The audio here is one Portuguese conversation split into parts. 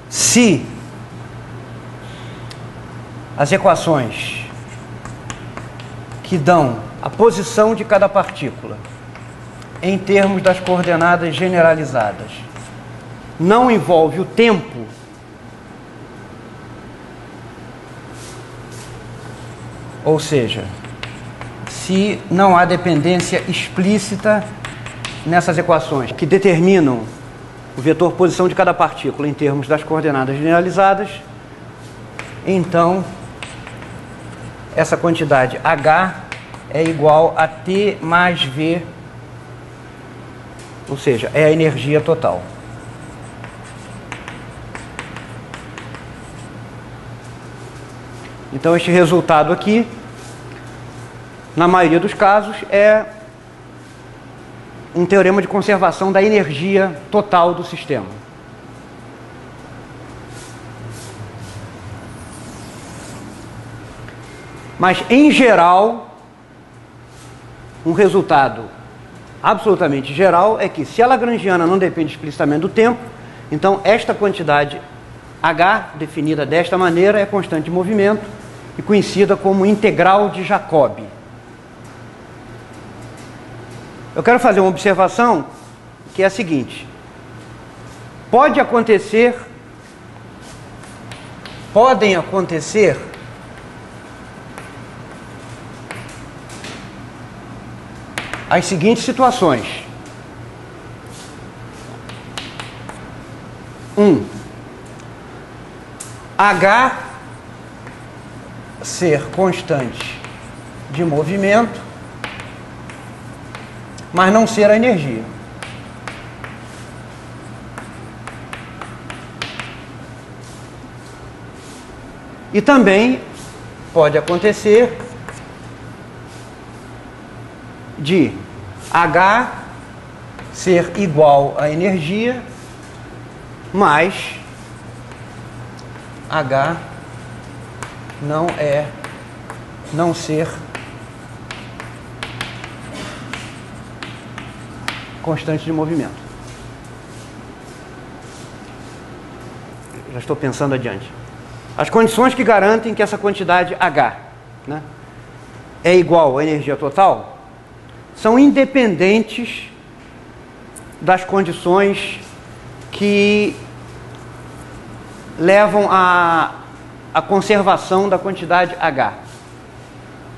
Se as equações que dão a posição de cada partícula em termos das coordenadas generalizadas não envolve o tempo, ou seja, se não há dependência explícita nessas equações que determinam o vetor posição de cada partícula em termos das coordenadas generalizadas, então essa quantidade H é igual a T mais V, ou seja, é a energia total. Então este resultado aqui, na maioria dos casos, é um teorema de conservação da energia total do sistema. Mas, em geral, um resultado absolutamente geral é que, se a lagrangiana não depende explicitamente do tempo, então esta quantidade H, definida desta maneira, é constante de movimento e conhecida como integral de Jacobi. Eu quero fazer uma observação que é a seguinte: podem acontecer as seguintes situações. 1. H ser constante de movimento, mas não ser a energia. E também pode acontecer de H ser igual à energia, mas H não ser constante de movimento. Já estou pensando adiante. As condições que garantem que essa quantidade H, né, é igual à energia total são independentes das condições que levam à conservação da quantidade H.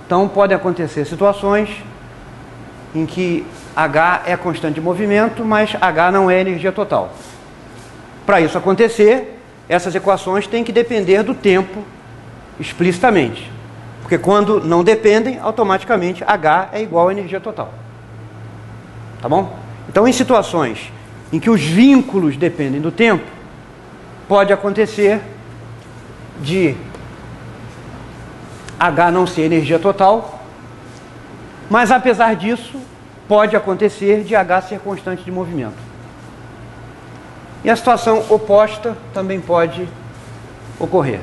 Então, podem acontecer situações em que H é constante de movimento, mas H não é energia total. Para isso acontecer, essas equações têm que depender do tempo explicitamente. Porque quando não dependem, automaticamente H é igual à energia total. Tá bom? Então, em situações em que os vínculos dependem do tempo, pode acontecer de H não ser energia total, mas apesar disso, pode acontecer de H ser constante de movimento. E a situação oposta também pode ocorrer.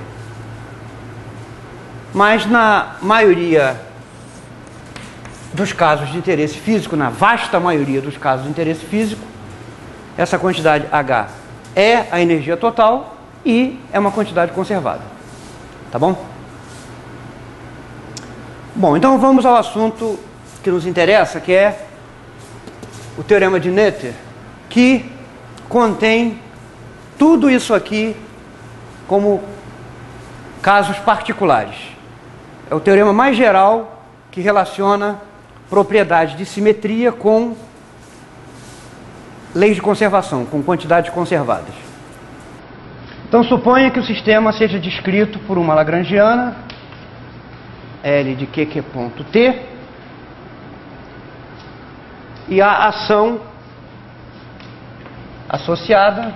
Mas na maioria dos casos de interesse físico, na vasta maioria dos casos de interesse físico, essa quantidade H é a energia total e é uma quantidade conservada. Tá bom? Bom, então vamos ao assunto que nos interessa, que é o teorema de Noether, que contém tudo isso aqui como casos particulares. É o teorema mais geral que relaciona propriedades de simetria com leis de conservação, com quantidades conservadas. Então, suponha que o sistema seja descrito por uma lagrangiana, L de Q ponto T, e a ação associada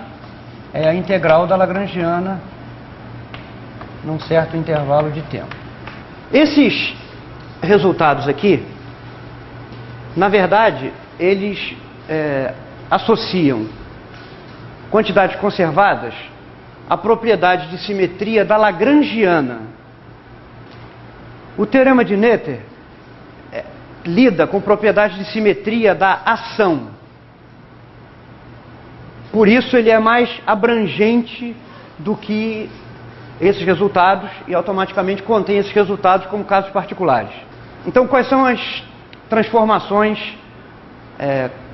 é a integral da lagrangiana num certo intervalo de tempo. Esses resultados aqui, na verdade, eles associam quantidades conservadas, a propriedade de simetria da Lagrangiana. O teorema de Noether lida com propriedade de simetria da ação. Por isso ele é mais abrangente do que esses resultados e automaticamente contém esses resultados como casos particulares. Então, quais são as transformações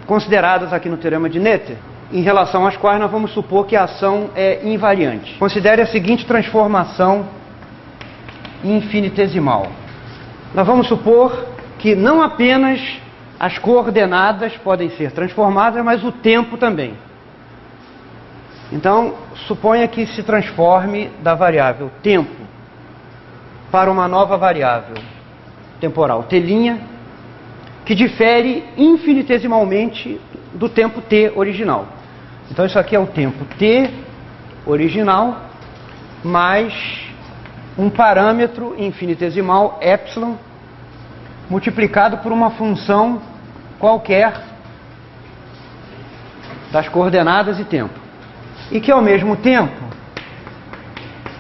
consideradas aqui no teorema de Noether, em relação às quais nós vamos supor que a ação é invariante? Considere a seguinte transformação infinitesimal. Nós vamos supor que não apenas as coordenadas podem ser transformadas, mas o tempo também. Então, suponha que se transforme da variável tempo para uma nova variável temporal t', que difere infinitesimalmente do tempo t original. Então, isso aqui é o tempo t original mais um parâmetro infinitesimal epsilon multiplicado por uma função qualquer das coordenadas e tempo. E que ao mesmo tempo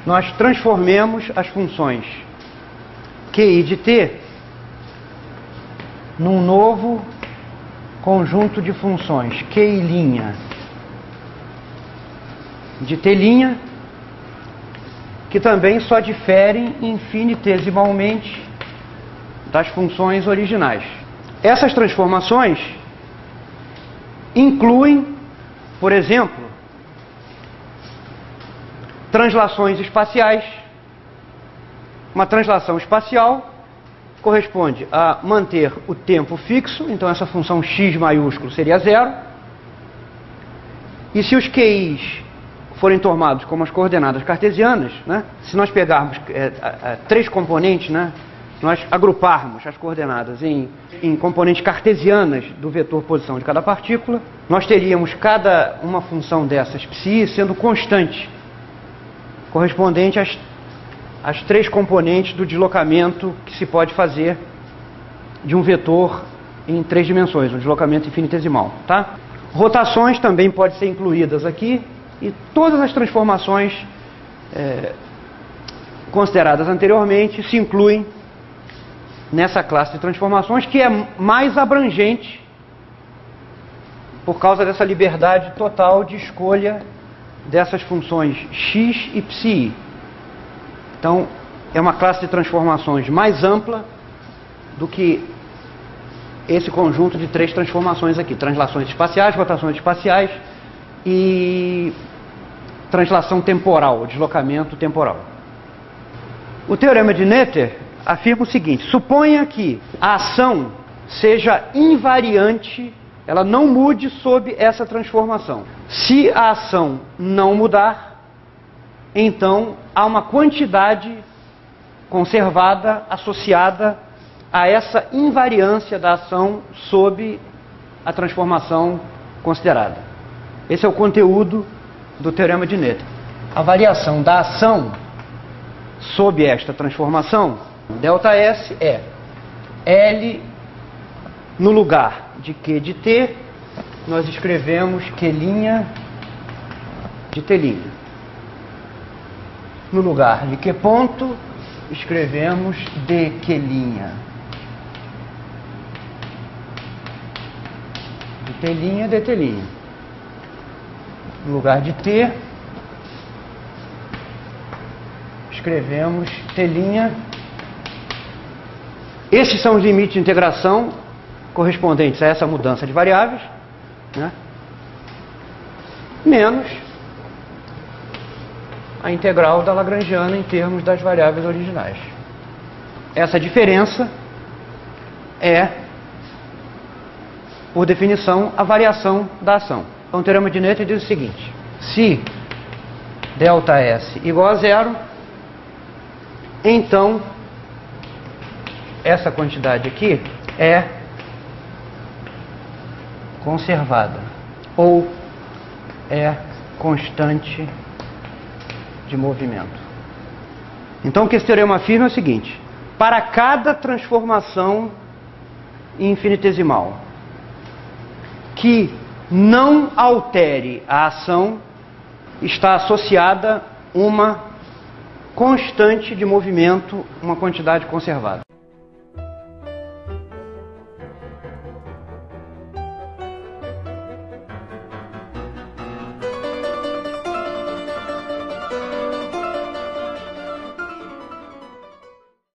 nós transformemos as funções QI de t num novo conjunto de funções QI' de t', que também só diferem infinitesimalmente das funções originais. Essas transformações incluem, por exemplo, translações espaciais. Uma translação espacial corresponde a manter o tempo fixo, então essa função x maiúsculo seria zero. E se os QIs forem tomados como as coordenadas cartesianas, né, se nós pegarmos três componentes, né, nós agruparmos as coordenadas em componentes cartesianas do vetor posição de cada partícula, nós teríamos cada uma função dessas psi sendo constante, correspondente às três componentes do deslocamento que se pode fazer de um vetor em 3 dimensões, um deslocamento infinitesimal. Tá? Rotações também podem ser incluídas aqui, e todas as transformações consideradas anteriormente se incluem nessa classe de transformações, que é mais abrangente por causa dessa liberdade total de escolha dessas funções x e psi. Então, é uma classe de transformações mais ampla do que esse conjunto de 3 transformações aqui: translações espaciais, rotações espaciais e translação temporal, deslocamento temporal. O teorema de Noether afirma o seguinte: suponha que a ação seja invariante, ela não mude sob essa transformação. Se a ação não mudar, então há uma quantidade conservada associada a essa invariância da ação sob a transformação considerada. Esse é o conteúdo do teorema de Noether. A variação da ação sob esta transformação, ΔS, é L no lugar de Q de T, nós escrevemos Q' de T'. No lugar de Q ponto, escrevemos dQ' de T' dt'. No lugar de T, escrevemos T'. Esses são os limites de integração correspondentes a essa mudança de variáveis, né? Menos a integral da Lagrangiana em termos das variáveis originais. Essa diferença é, por definição, a variação da ação. Então, o teorema de Noether diz o seguinte: se ΔS igual a zero, então essa quantidade aqui é conservada ou é constante de movimento. Então, o que esse teorema afirma é o seguinte: para cada transformação infinitesimal que não altere a ação, está associada uma constante de movimento, uma quantidade conservada.